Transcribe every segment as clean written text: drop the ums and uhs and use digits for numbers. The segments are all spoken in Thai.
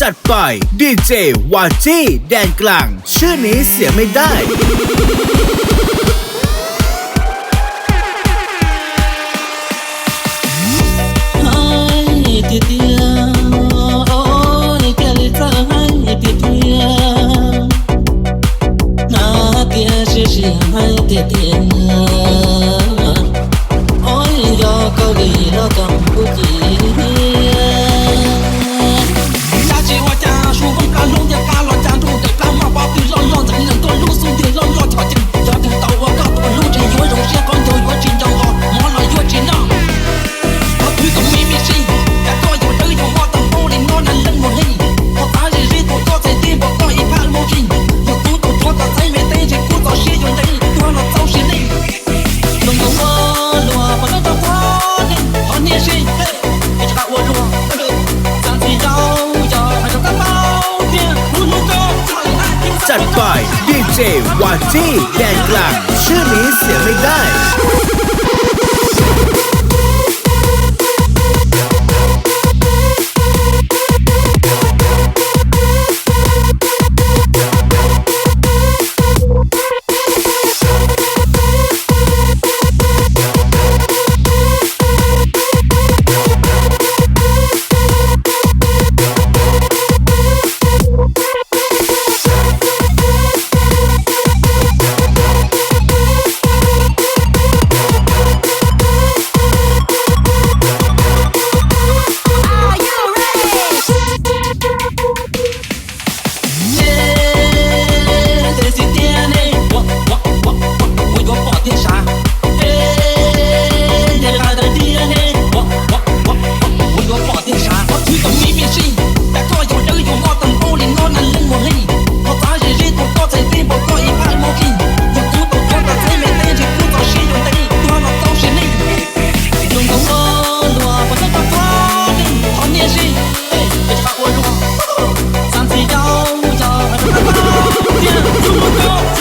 จัดไปดีเจวาจี้แดนกลางชื่อนี้เสียไม่ได้ จัดไปดีเจวาจี้แดนกลางชื่อนี้เสียไม่ได้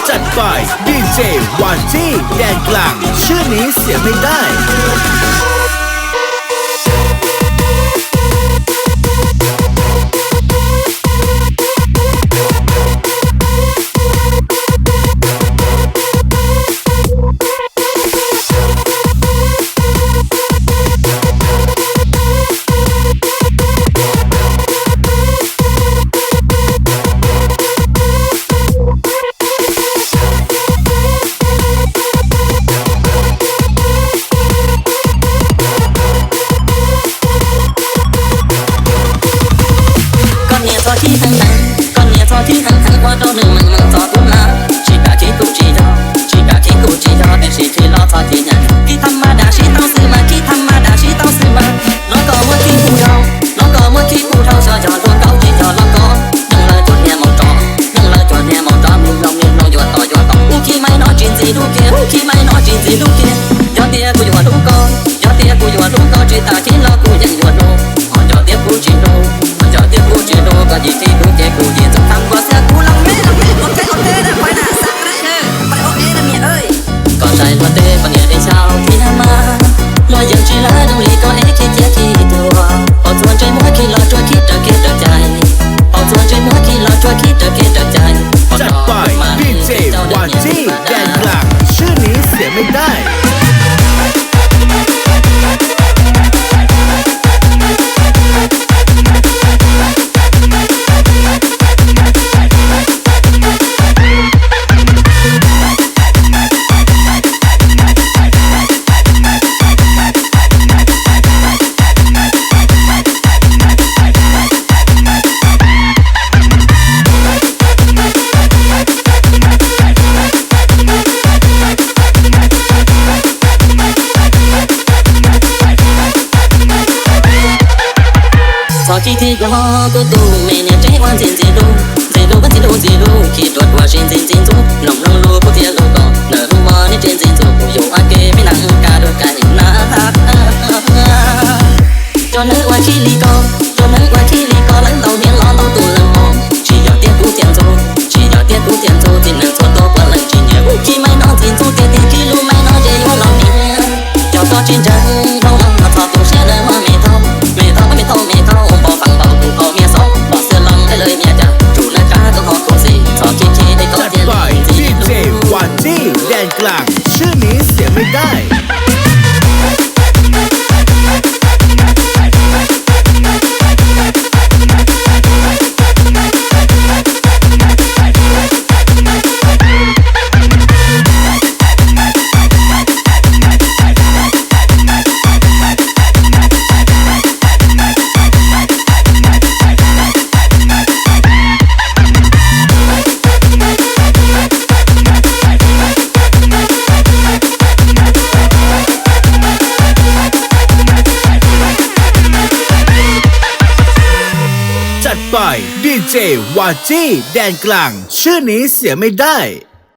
จัดไปดีเจวาจี้แดนกลางชื่อนี้เสียไม่ได้ที่ทั้งนั้นก่อนเนี่ยซอที่ทั้งพอโดนหนึ่งมันซอตุ้มละชีกาที่กูชีจอชีกาที่กูชีจอแต่ชีที่รอซอที่นั้นที่ธรรมดาชีต้องซื้อมาที่ธรรมดาชีต้องซื้อมาน้องก็เมื่อที่กูเท่าน้องก็เมื่อที่กูเท่าซอจอตัวเก่าที่จอแล้วก็ยังเลยจนเนี่ยมองจอยังเลยจนเนี่ยมองจอมึงลองอยู่ต่ออูขี้ไม่นอจินซีลูกเกอูขี้ไม่นอจินซีลูกเกยอดเตี้ยกูอยู่ลูกก็ยอดเตี้ยกูอยู่ลูกก็ชีตาที่รอกูยังอยู่ลูกยอดเตี้ยกูจีโนยอดเตี้ยกูจีโนก็จีที่กูเจกูจีจงทำก็เสียกูลังไม่โอเคนะไปหน้าสักไรไปโอเคนะเมียเอ้ยก็ใจวันเดย์วันเนี่ยได้เช้าที่น้ำมาลอยยังชีลาดูลีก็เอ๊ะคิดเยอะคิดตัวเอาชวนใจมัวคิดรอช่วยคิดใจเอาชวนใจมัวคิดรอช่วยคิดใจจัดไปดีเจวาจี้แดนกลางชื่อนี้เสียไม่ได้ที่ที่ก็กูดูไม่เนี่ยใจวันเจนเจดูวันเจดูคิดว่าเจนจูน้องรู้กูเที่ยวลูกก็เนื้อรู้ว่านี่เจนจูอยู่อาเกไม่นั่งกาดูกันหน้าทักจนนึกว่าขี้ลีก็แล้วเราเรียนร้อนเราตัวละมองชีอยากเตี้ยกูเทียนจูที่นั่งตัวโตกว่าเลยชีเนี่ยขี้ไม่นอนเจนจูเตี้ยขี้รู้ไม่นอนใจอยู่เราเนี่ยเจ้าตัวจริงจังเราลองมาทอดตัวเชื่อเลยว่าไม่ท้อไม่ท้อพอฟังเบากูพอเมียสองบอกเสือเรา เจวาจี้แดนกลางชื่อนี้เสียไม่ได้